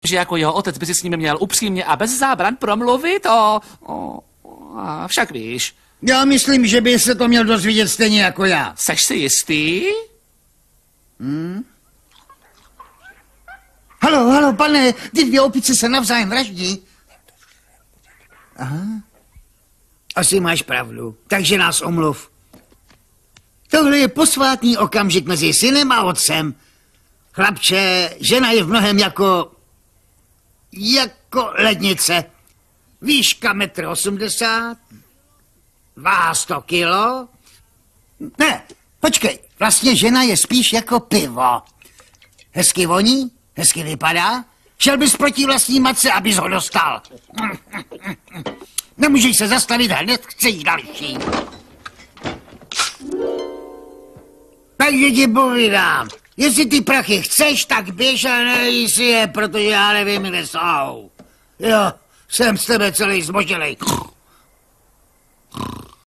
že jako jeho otec by si s ním měl upřímně a bez zábran promluvit a však víš. Já myslím, že by se to měl dozvědět stejně jako já. Seš si jistý? Halo, pane, ty dvě opice se navzájem vraždí. Aha. Asi máš pravdu, takže nás omluv. Tohle je posvátný okamžik mezi synem a otcem. Chlapče, žena je v mnohem jako lednice. Výška 1,80 m, váha 100 kilo. Ne, počkej, vlastně žena je spíš jako pivo. Hezky voní, hezky vypadá. Šel bys proti vlastní matce, abys ho dostal. Nemůžeš se zastavit, hned chce jít další. Takže ti povídám, jestli ty prachy chceš, tak běž a nelej si je, protože já nevím, kde jsou. Jo, jsem z tebe celý zmožilej.